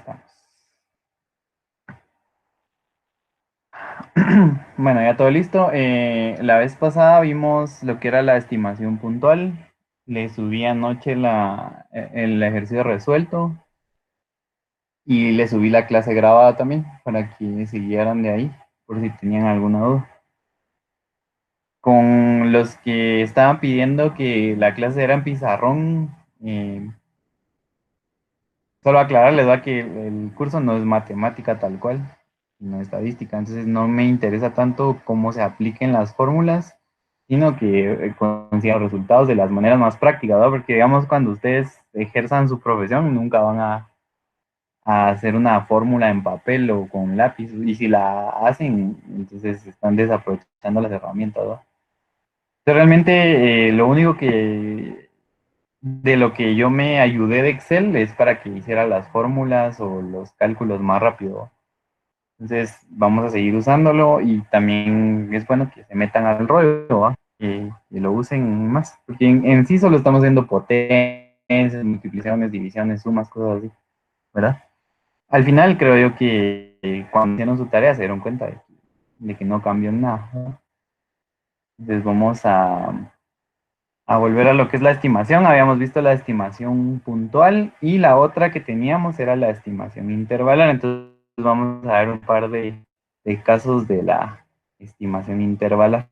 estamos. Bueno, ya todo listo. La vez pasada vimos lo que era la estimación puntual. Le subí anoche el ejercicio resuelto y le subí la clase grabada también para que siguieran de ahí por si tenían alguna duda. Con los que estaban pidiendo que la clase era en pizarrón, solo aclararles va que el curso no es matemática tal cual, no estadística, entonces no me interesa tanto cómo se apliquen las fórmulas, sino que consigan resultados de las maneras más prácticas, ¿no? Porque digamos cuando ustedes ejerzan su profesión nunca van a hacer una fórmula en papel o con lápiz, y si la hacen, entonces están desaprovechando las herramientas, ¿no? Entonces, realmente lo único que de lo que yo me ayudé de Excel es para que hiciera las fórmulas o los cálculos más rápido. Entonces vamos a seguir usándolo y también es bueno que se metan al rollo, ¿va? Que lo usen más, porque en sí solo estamos haciendo potencias, multiplicaciones, divisiones, sumas, cosas así, ¿verdad? Al final creo yo que cuando hicieron su tarea se dieron cuenta de que no cambió nada, ¿no? Entonces vamos a volver a lo que es la estimación. Habíamos visto la estimación puntual y la otra que teníamos era la estimación intervalar. Entonces vamos a ver un par de casos de la estimación intervalar.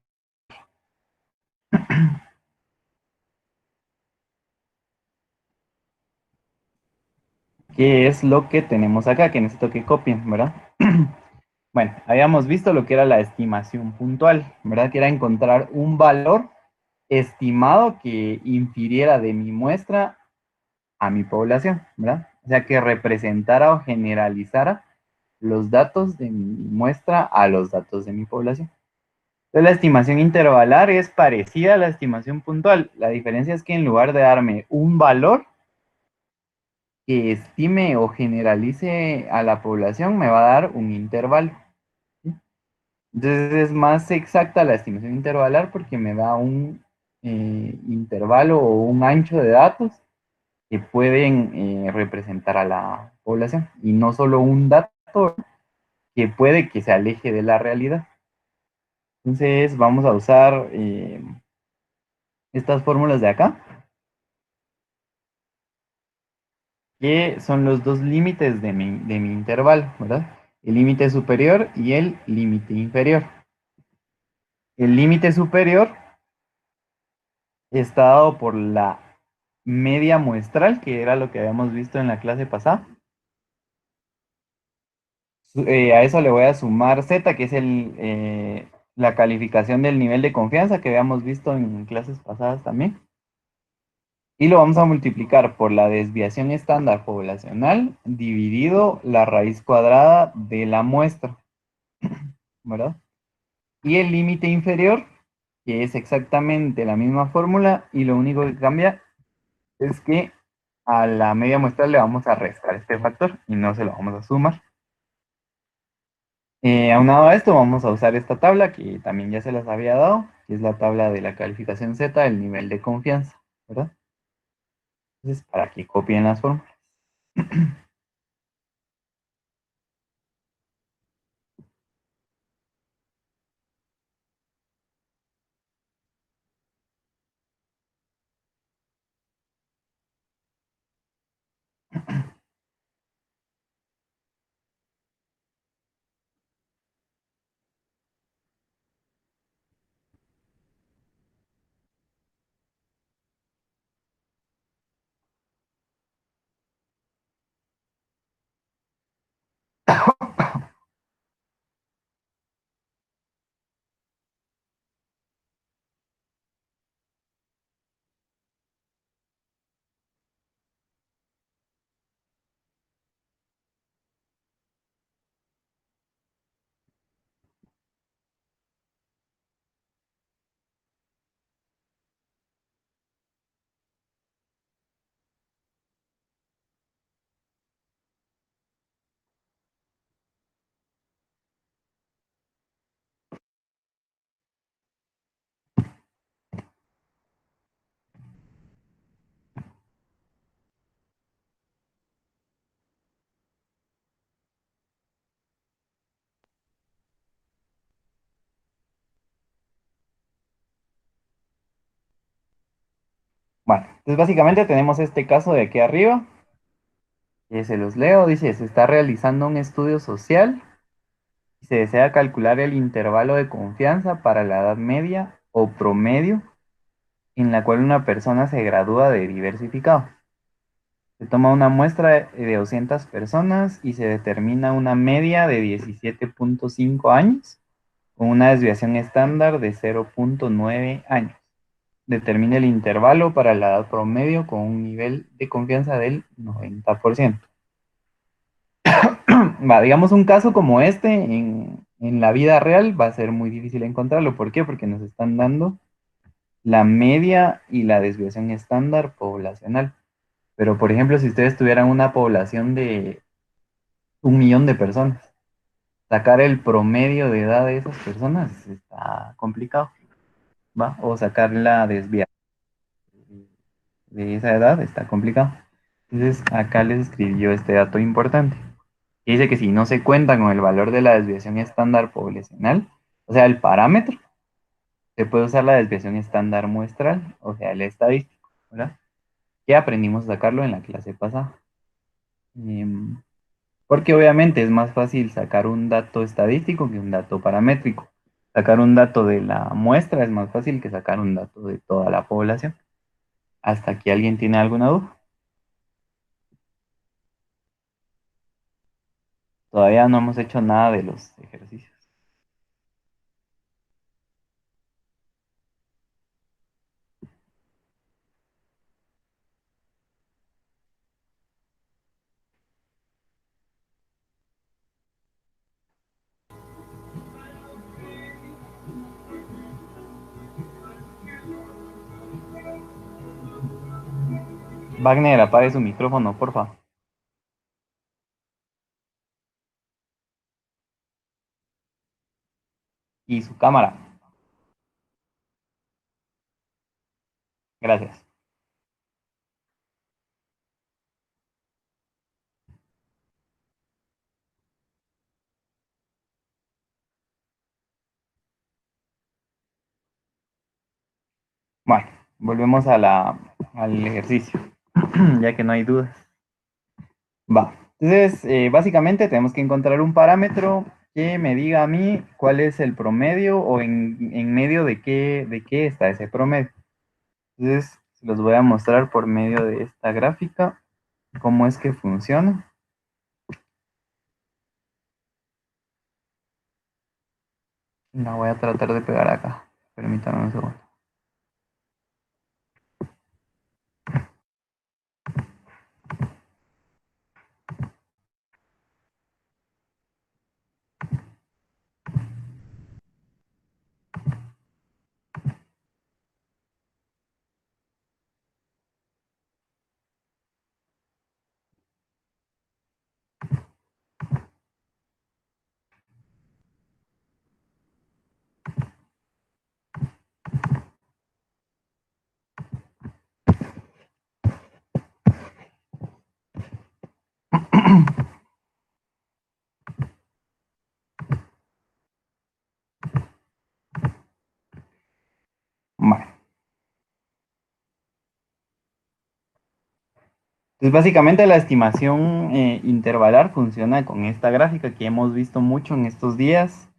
¿Qué es lo que tenemos acá? Que necesito que copien, ¿verdad? Bueno, habíamos visto lo que era la estimación puntual, ¿verdad? Que era encontrar un valor estimado que infiriera de mi muestra a mi población, ¿verdad? O sea, que representara o generalizara los datos de mi muestra a los datos de mi población. Entonces, la estimación intervalar es parecida a la estimación puntual. La diferencia es que en lugar de darme un valor que estime o generalice a la población, me va a dar un intervalo. ¿Sí? Entonces es más exacta la estimación intervalar porque me da un intervalo o un ancho de datos que pueden representar a la población y no solo un dato que puede que se aleje de la realidad. Entonces vamos a usar estas fórmulas de acá, que son los dos límites de mi intervalo, ¿verdad? El límite superior y el límite inferior. El límite superior está dado por la media muestral, que era lo que habíamos visto en la clase pasada. A eso le voy a sumar Z, que es la calificación del nivel de confianza que habíamos visto en clases pasadas también. Y lo vamos a multiplicar por la desviación estándar poblacional dividido la raíz cuadrada de la muestra, ¿verdad? Y el límite inferior, que es exactamente la misma fórmula, y lo único que cambia es que a la media muestral le vamos a restar este factor y no se lo vamos a sumar. Aunado a esto, vamos a usar esta tabla que también ya se las había dado, que es la tabla de la calificación Z, del nivel de confianza, ¿verdad? Entonces, para que copien las fórmulas. Bueno, entonces básicamente tenemos este caso de aquí arriba, que se los leo, dice, se está realizando un estudio social y se desea calcular el intervalo de confianza para la edad media o promedio en la cual una persona se gradúa de diversificado. Se toma una muestra de 200 personas y se determina una media de 17,5 años con una desviación estándar de 0,9 años. Determina el intervalo para la edad promedio con un nivel de confianza del 90%. Va, digamos un caso como este en la vida real va a ser muy difícil encontrarlo. ¿Por qué? Porque nos están dando la media y la desviación estándar poblacional. Pero, por ejemplo, si ustedes tuvieran una población de 1 millón de personas, sacar el promedio de edad de esas personas está complicado, ¿va? O sacar la desviación de esa edad está complicado. Entonces, acá les escribió este dato importante. Que dice que si no se cuenta con el valor de la desviación estándar poblacional, o sea, el parámetro, se puede usar la desviación estándar muestral, o sea, el estadístico, ¿verdad? Que aprendimos a sacarlo en la clase pasada. Em, Porque obviamente es más fácil sacar un dato estadístico que un dato paramétrico. Sacar un dato de la muestra es más fácil que sacar un dato de toda la población. ¿Hasta aquí alguien tiene alguna duda? Todavía no hemos hecho nada de los ejercicios. Wagner, apague su micrófono, porfa. Y su cámara. Gracias. Bueno, volvemos al ejercicio, ya que no hay dudas. Va. Entonces, básicamente tenemos que encontrar un parámetro que me diga a mí cuál es el promedio o en medio de qué está ese promedio. Entonces, los voy a mostrar por medio de esta gráfica cómo es que funciona. La voy a tratar de pegar acá. Permítanme un segundo. Bueno, entonces básicamente la estimación intervalar funciona con esta gráfica que hemos visto mucho en estos días,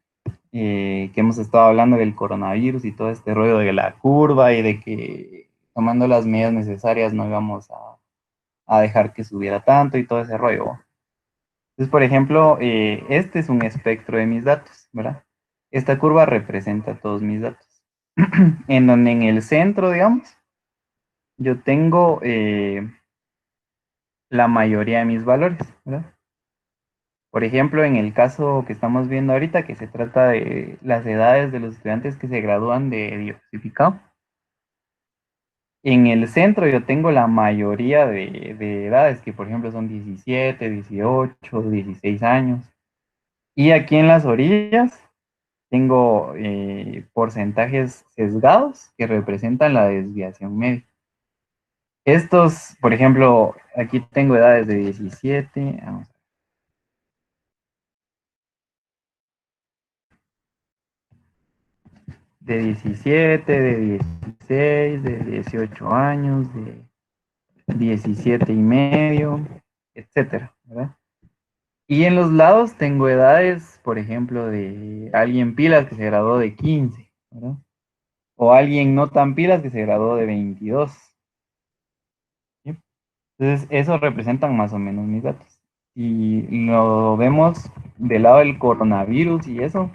que hemos estado hablando del coronavirus y todo este rollo de la curva y de que tomando las medidas necesarias no íbamos a dejar que subiera tanto y todo ese rollo. Entonces, por ejemplo, este es un espectro de mis datos, ¿verdad? Esta curva representa todos mis datos. En donde en el centro, digamos, yo tengo la mayoría de mis valores, ¿verdad? Por ejemplo, en el caso que estamos viendo ahorita, que se trata de las edades de los estudiantes que se gradúan de diversificado, en el centro yo tengo la mayoría de edades, que por ejemplo son 17, 18, 16 años. Y aquí en las orillas tengo porcentajes sesgados que representan la desviación media. Estos, por ejemplo, aquí tengo edades de 17, vamos, de 17, de 16, de 18 años, de 17 y medio, etcétera, ¿verdad? Y en los lados tengo edades, por ejemplo, de alguien pilas que se graduó de 15, ¿verdad? O alguien no tan pilas que se graduó de 22, ¿sí? Entonces, eso representan más o menos mis datos. Y lo vemos del lado del coronavirus y eso.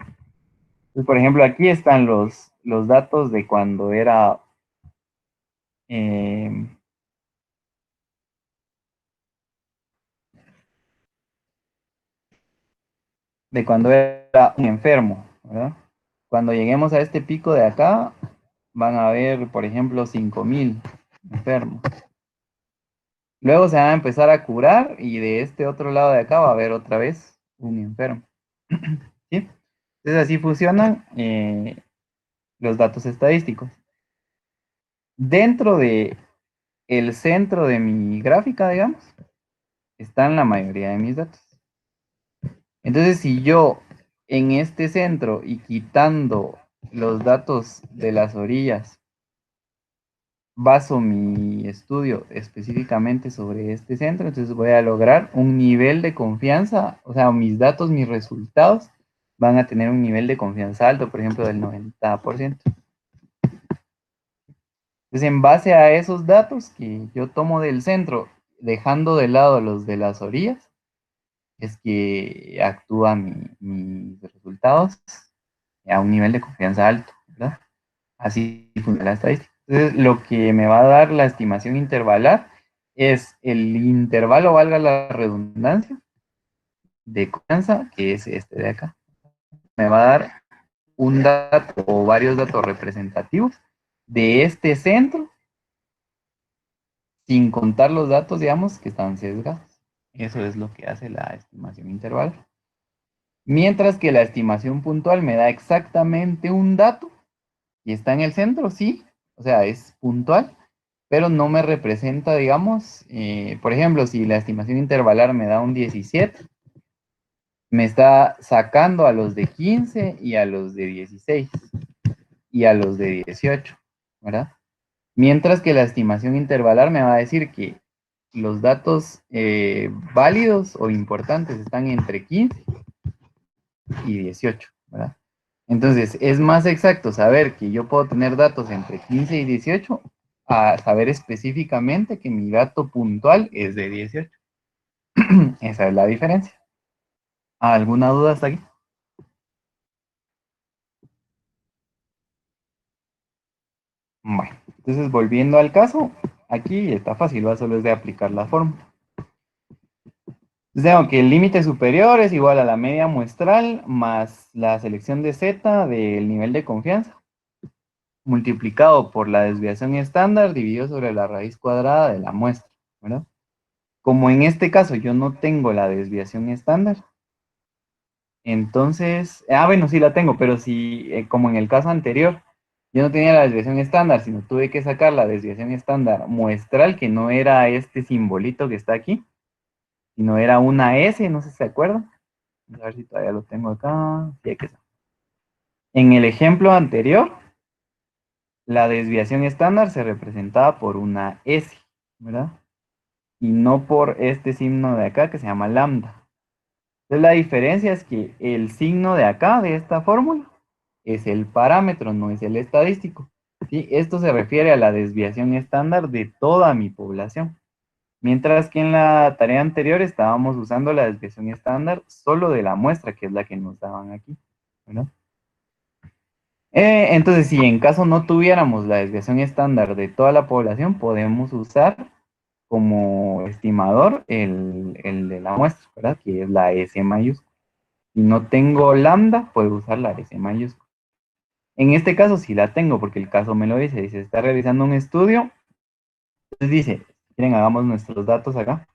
Pues, por ejemplo, aquí están los datos de cuando era, eh, de cuando era un enfermo, ¿verdad? Cuando lleguemos a este pico de acá, van a haber, por ejemplo, 5.000 enfermos. Luego se van a empezar a curar y de este otro lado de acá va a haber otra vez un enfermo. ¿Sí? Entonces así funcionan los datos estadísticos. Dentro de el centro de mi gráfica, digamos, están la mayoría de mis datos. Entonces, si yo en este centro y quitando los datos de las orillas, baso mi estudio específicamente sobre este centro, entonces voy a lograr un nivel de confianza, o sea, mis datos, mis resultados van a tener un nivel de confianza alto, por ejemplo, del 90%. Entonces, en base a esos datos que yo tomo del centro, dejando de lado los de las orillas, es que actúan mis resultados a un nivel de confianza alto, ¿verdad? Así funciona la estadística. Entonces, lo que me va a dar la estimación intervalar es el intervalo, valga la redundancia, de confianza, que es este de acá. Me va a dar un dato o varios datos representativos de este centro, sin contar los datos, digamos, que están sesgados. Eso es lo que hace la estimación intervalar. Mientras que la estimación puntual me da exactamente un dato y está en el centro, sí, o sea, es puntual, pero no me representa, digamos, por ejemplo, si la estimación intervalar me da un 17, me está sacando a los de 15 y a los de 16 y a los de 18, ¿verdad? Mientras que la estimación intervalar me va a decir que los datos válidos o importantes están entre 15 y 18, ¿verdad? Entonces, es más exacto saber que yo puedo tener datos entre 15 y 18 a saber específicamente que mi dato puntual es de 18. Esa es la diferencia. ¿Alguna duda hasta aquí? Bueno, entonces volviendo al caso, aquí está fácil, va, solo es de aplicar la fórmula. Entonces tengo que el límite superior es igual a la media muestral más la selección de z del nivel de confianza multiplicado por la desviación estándar dividido sobre la raíz cuadrada de la muestra, ¿verdad? Como en este caso yo no tengo la desviación estándar, entonces, bueno, sí la tengo, pero si, como en el caso anterior, yo no tenía la desviación estándar, sino tuve que sacar la desviación estándar muestral, que no era este simbolito que está aquí, sino era una S, no sé si se acuerdan. A ver si todavía lo tengo acá. Sí, aquí está. En el ejemplo anterior, la desviación estándar se representaba por una S, ¿verdad? Y no por este signo de acá que se llama lambda. Entonces la diferencia es que el signo de acá, de esta fórmula, es el parámetro, no es el estadístico. ¿Sí? Esto se refiere a la desviación estándar de toda mi población. Mientras que en la tarea anterior estábamos usando la desviación estándar solo de la muestra, que es la que nos daban aquí, ¿verdad? Entonces, si en caso no tuviéramos la desviación estándar de toda la población, podemos usar como estimador el de la muestra, ¿verdad? Que es la S mayúscula. Si no tengo lambda, puedo usar la S mayúscula. En este caso sí la tengo, porque el caso me lo dice está realizando un estudio. Entonces dice, miren, hagamos nuestros datos acá.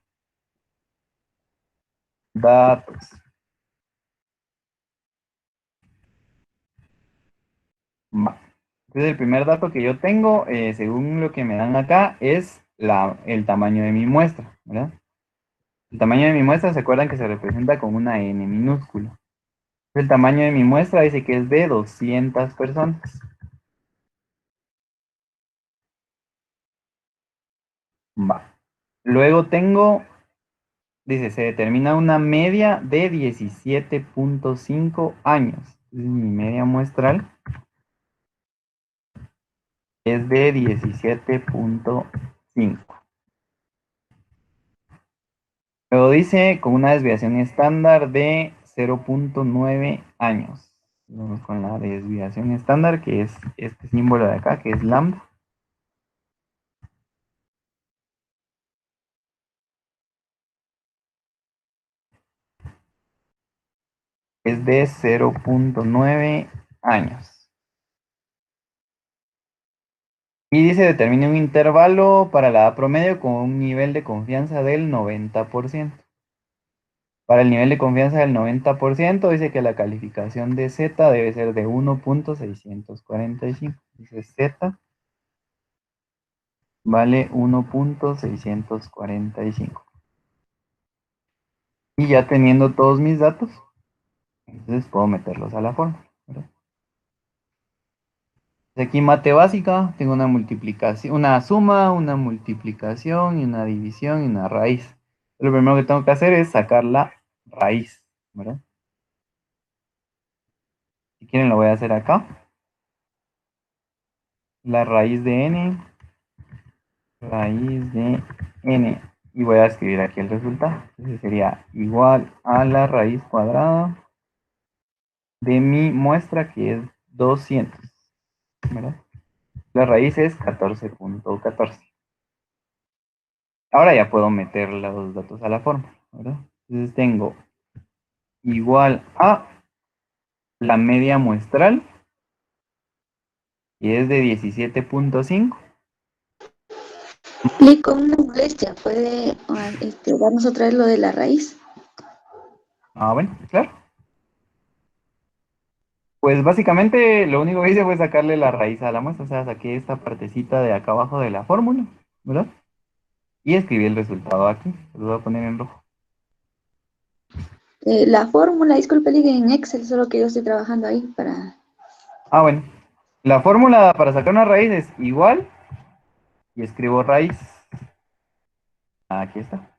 Datos. Va. Entonces el primer dato que yo tengo, según lo que me dan acá, es el tamaño de mi muestra, ¿verdad? El tamaño de mi muestra, ¿se acuerdan que se representa con una n minúscula? El tamaño de mi muestra dice que es de 200 personas. Va. Luego tengo, dice, se determina una media de 17.5 años. Entonces, mi media muestral es de 17.5. Luego dice con una desviación estándar de 0.9 años. Vamos con la desviación estándar, que es este símbolo de acá, que es lambda. Es de 0.9 años. Y dice determine un intervalo para la edad promedio con un nivel de confianza del 90%. Para el nivel de confianza del 90%, dice que la calificación de Z debe ser de 1.645. Dice Z vale 1.645. Y ya teniendo todos mis datos, entonces puedo meterlos a la forma, ¿verdad? Aquí mate básica, tengo una multiplicación, una suma, una multiplicación y una división y una raíz. Lo primero que tengo que hacer es sacar la raíz, ¿verdad? Si quieren lo voy a hacer acá. La raíz de n, raíz de n. Y voy a escribir aquí el resultado. Entonces sería igual a la raíz cuadrada de mi muestra, que es 200, ¿verdad? La raíz es 14.14. Ahora ya puedo meter los datos a la forma, ¿verdad? Entonces tengo igual a la media muestral, que es de 17.5. Y con una molestia, ¿puede darnos otra vez lo de la raíz? Ah, bueno, claro. Pues básicamente lo único que hice fue sacarle la raíz a la muestra, o sea, saqué esta partecita de acá abajo de la fórmula, ¿verdad? Y escribí el resultado aquí, lo voy a poner en rojo. La fórmula, disculpe, ligue en Excel, solo que yo estoy trabajando ahí para... Ah, bueno. La fórmula para sacar una raíz es igual, y escribo raíz. Aquí está.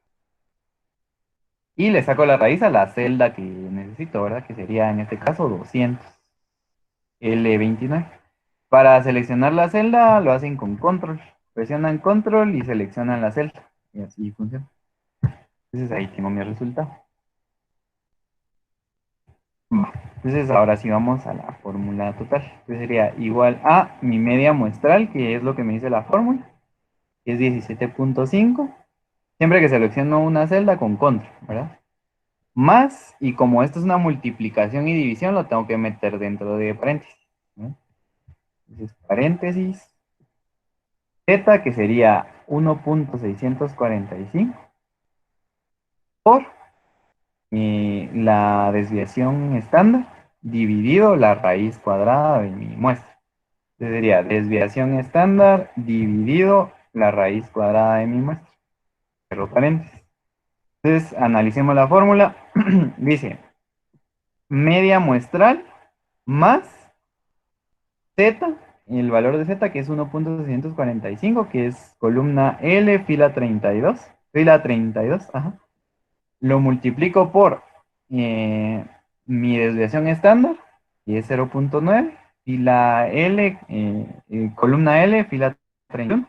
Y le saco la raíz a la celda que necesito, ¿verdad? Que sería en este caso 200. L29. Para seleccionar la celda lo hacen con control. Presionan control y seleccionan la celda. Y así funciona. Entonces ahí tengo mi resultado. Entonces ahora sí vamos a la fórmula total. Entonces sería igual a mi media muestral, que es lo que me dice la fórmula, que es 17.5. Siempre que selecciono una celda con control, ¿verdad? Más, y como esto es una multiplicación y división, lo tengo que meter dentro de paréntesis, ¿no? Entonces, paréntesis, Z, que sería 1.645 por la desviación estándar dividido la raíz cuadrada de mi muestra. Entonces sería desviación estándar dividido la raíz cuadrada de mi muestra. Cierro paréntesis. Entonces, analicemos la fórmula. Dice, media muestral más Z, el valor de Z, que es 1.645, que es columna L, fila 32, ajá. Lo multiplico por mi desviación estándar, que es 0.9, y la L, columna L, fila 31,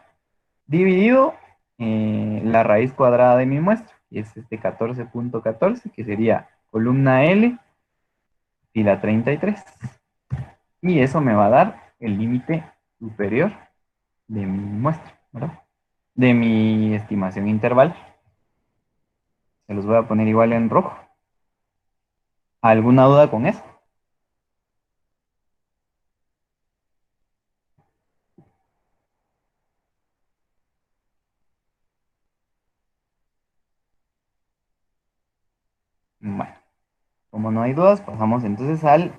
dividido la raíz cuadrada de mi muestra, que es este 14.14, que sería columna L, fila 33. Y eso me va a dar el límite superior de mi muestra, ¿verdad? De mi estimación interval. Se los voy a poner igual en rojo. ¿Alguna duda con eso? Bueno, como no hay dudas, pasamos entonces al...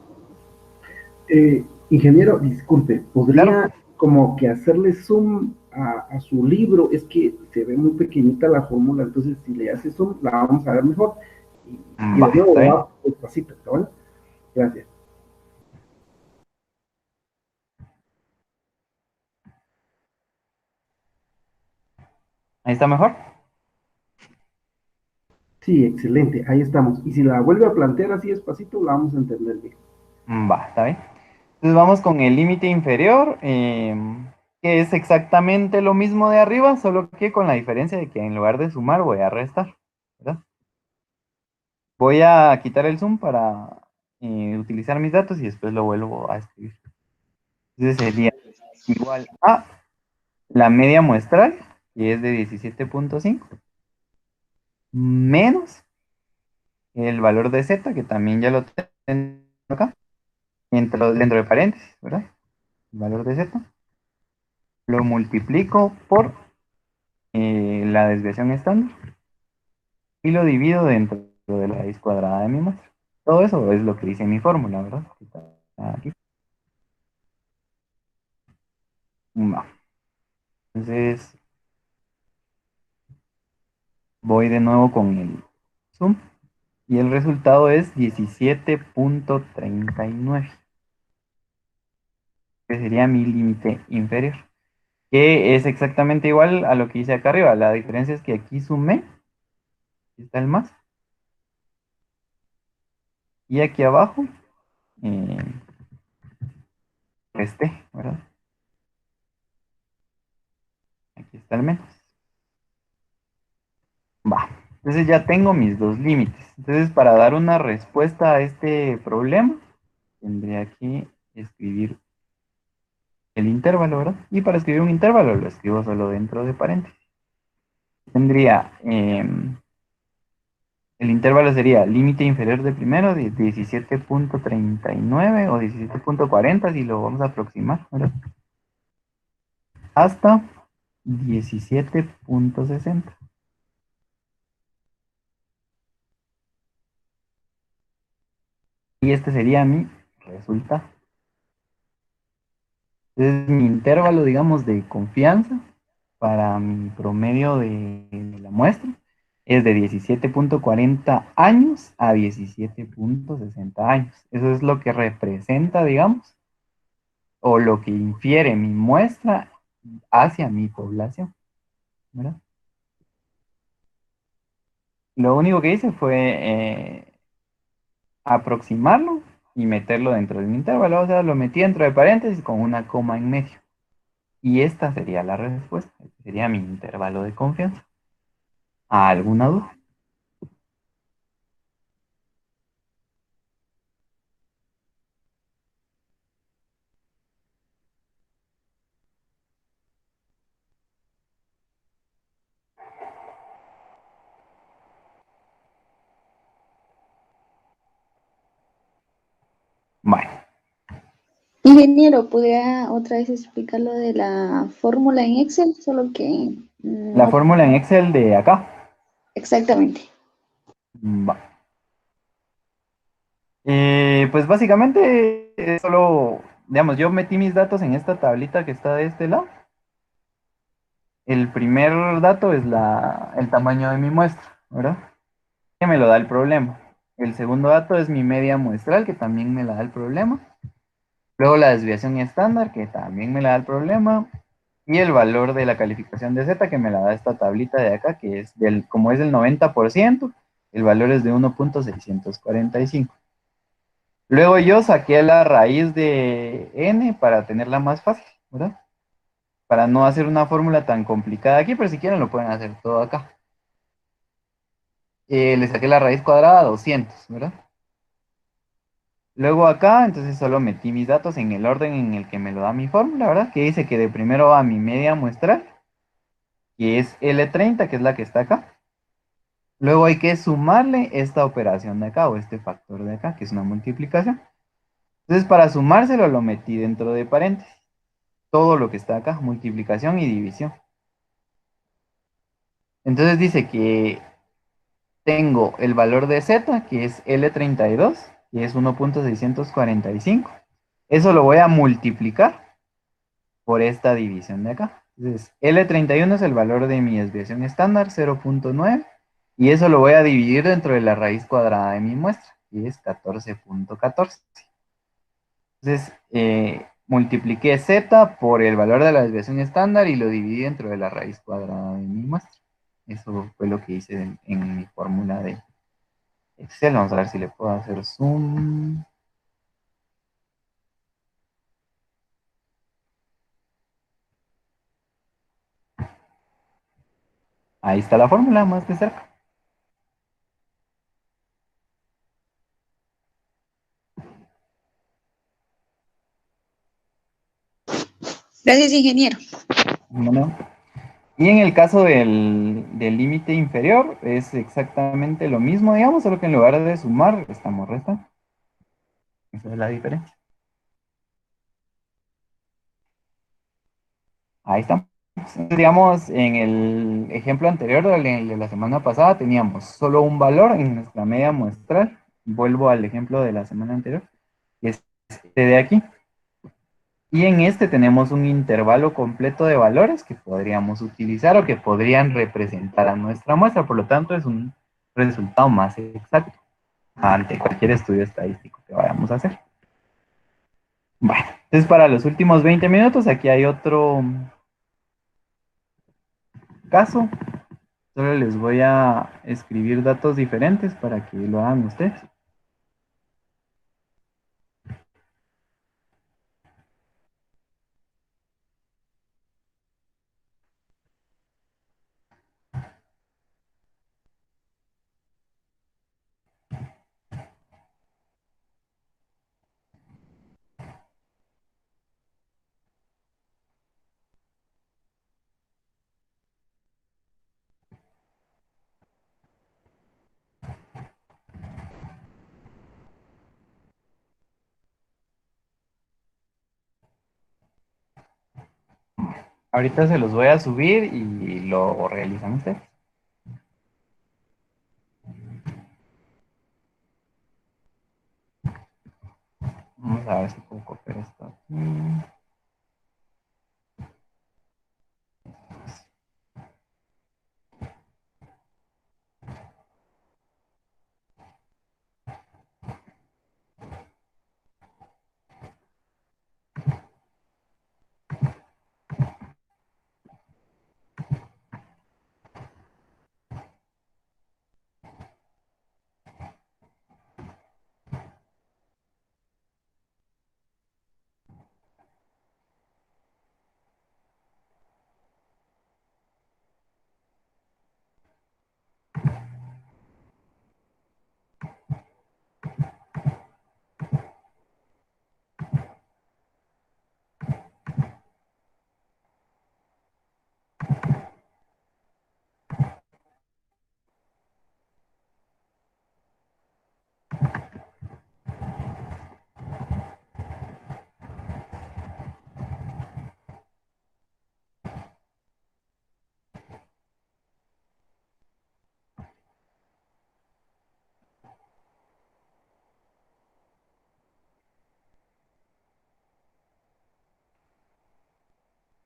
Ingeniero, disculpe, Claro. ¿podría como que hacerle zoom a su libro? Es que se ve muy pequeñita la fórmula, entonces si le hace zoom la vamos a ver mejor. Y de Va, está nuevo bien. va despacito, ¿está bueno? Gracias. Ahí ¿Ahí está mejor? Sí, excelente, ahí estamos. Y si la vuelve a plantear así despacito, la vamos a entender bien. Va, está bien. Entonces vamos con el límite inferior, que es exactamente lo mismo de arriba, solo que con la diferencia de que en lugar de sumar voy a restar, ¿verdad? Voy a quitar el zoom para utilizar mis datos y después lo vuelvo a escribir. Entonces sería igual a la media muestral, que es de 17.5, menos el valor de z, que también ya lo tengo acá, dentro de paréntesis, ¿verdad? El valor de z, lo multiplico por la desviación estándar y lo divido dentro de la raíz cuadrada de mi muestra. Todo eso es lo que dice mi fórmula, ¿verdad? Que está aquí. Va. Entonces voy de nuevo con el zoom y el resultado es 17.39, que sería mi límite inferior, que es exactamente igual a lo que hice acá arriba. La diferencia es que aquí sumé, aquí está el más, y aquí abajo eh, resté, ¿verdad? Aquí está el menos. Va. Entonces ya tengo mis dos límites. Entonces, para dar una respuesta a este problema, tendría que escribir el intervalo, ¿verdad? Y para escribir un intervalo lo escribo solo dentro de paréntesis. Tendría, el intervalo sería límite inferior de primero de 17.39 o 17.40 si lo vamos a aproximar, ¿verdad? Hasta 17.60. Y este sería mi resultado. Entonces, mi intervalo, digamos, de confianza para mi promedio de la muestra es de 17.40 años a 17.60 años. Eso es lo que representa, digamos, o lo que infiere mi muestra hacia mi población, ¿verdad? Lo único que hice fue aproximarlo y meterlo dentro de mi intervalo, o sea, lo metí dentro de paréntesis con una coma en medio. Y esta sería la respuesta, este sería mi intervalo de confianza. ¿Alguna duda? Bueno, Ingeniero, ¿podría otra vez explicar lo de la fórmula en Excel? Solo que la no fórmula en Excel de acá. exactamente. Va. Pues básicamente es solo, digamos, yo metí mis datos en esta tablita que está de este lado. El primer dato es el tamaño de mi muestra, ¿verdad? Que me lo da el problema. El segundo dato es mi media muestral, que también me la da el problema. Luego la desviación estándar, que también me la da el problema. Y el valor de la calificación de Z, que me la da esta tablita de acá, que es como es del 90%, el valor es de 1.645. Luego yo saqué la raíz de n para tenerla más fácil, ¿verdad? Para no hacer una fórmula tan complicada aquí, pero si quieren lo pueden hacer todo acá. Le saqué la raíz cuadrada a 200, ¿verdad? Luego acá, entonces solo metí mis datos en el orden en el que me lo da mi fórmula, ¿verdad? Que dice que de primero va mi media muestral, que es L30, que es la que está acá. Luego hay que sumarle esta operación de acá, o este factor de acá, que es una multiplicación. Entonces, para sumárselo lo metí dentro de paréntesis. Todo lo que está acá, multiplicación y división. Entonces dice que tengo el valor de Z, que es L32, que es 1.645. Eso lo voy a multiplicar por esta división de acá. Entonces, L31 es el valor de mi desviación estándar, 0.9, y eso lo voy a dividir dentro de la raíz cuadrada de mi muestra, que es 14.14. Entonces, multipliqué z por el valor de la desviación estándar y lo dividí dentro de la raíz cuadrada de mi muestra. Eso fue lo que hice en mi fórmula de Excel. Vamos a ver si le puedo hacer zoom. Ahí está la fórmula, más de cerca. Gracias, ingeniero. Bueno, y en el caso del límite inferior es exactamente lo mismo, digamos, solo que en lugar de sumar, estamos restando. Esa es la diferencia. Ahí está. Digamos, en el ejemplo anterior, el de la semana pasada, teníamos solo un valor en nuestra media muestral. Vuelvo al ejemplo de la semana anterior, que es este de aquí. Y en este tenemos un intervalo completo de valores que podríamos utilizar o que podrían representar a nuestra muestra. Por lo tanto, es un resultado más exacto ante cualquier estudio estadístico que vayamos a hacer. Bueno, entonces para los últimos 20 minutos, aquí hay otro caso. Solo les voy a escribir datos diferentes para que lo hagan ustedes. Ahorita se los voy a subir y lo realizan ustedes. Vamos a ver si puedo copiar esto aquí.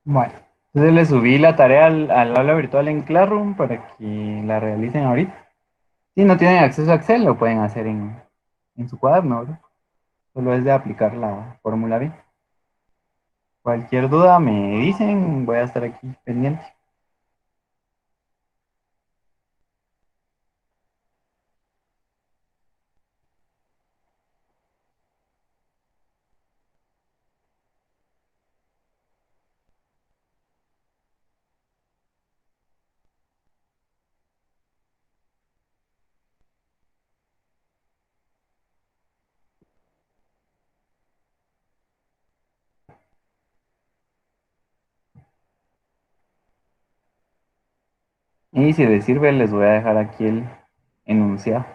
Bueno, entonces les subí la tarea al aula virtual en Classroom para que la realicen ahorita. Si no tienen acceso a Excel, lo pueden hacer en su cuaderno, ¿verdad? Solo es de aplicar la fórmula B. Cualquier duda me dicen, voy a estar aquí pendiente. Y si les sirve, les voy a dejar aquí el enunciado.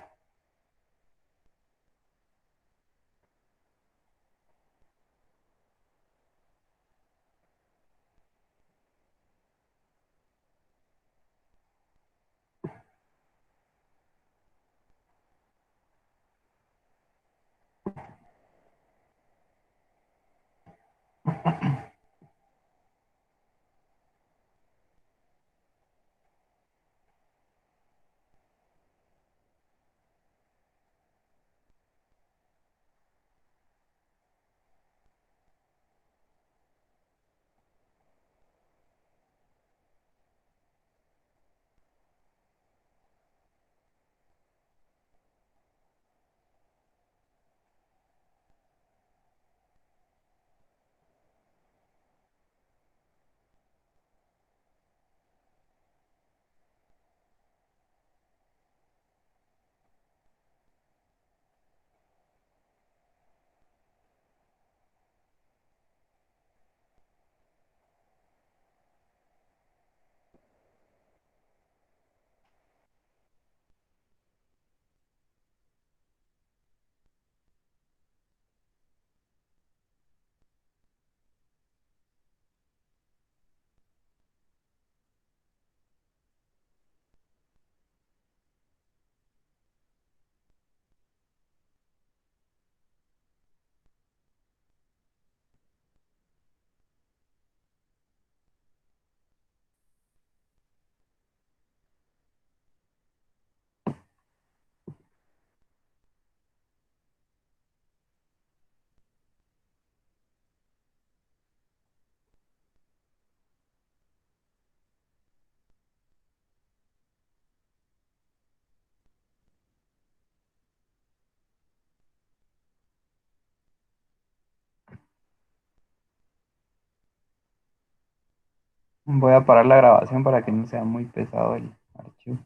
Voy a parar la grabación para que no sea muy pesado el archivo.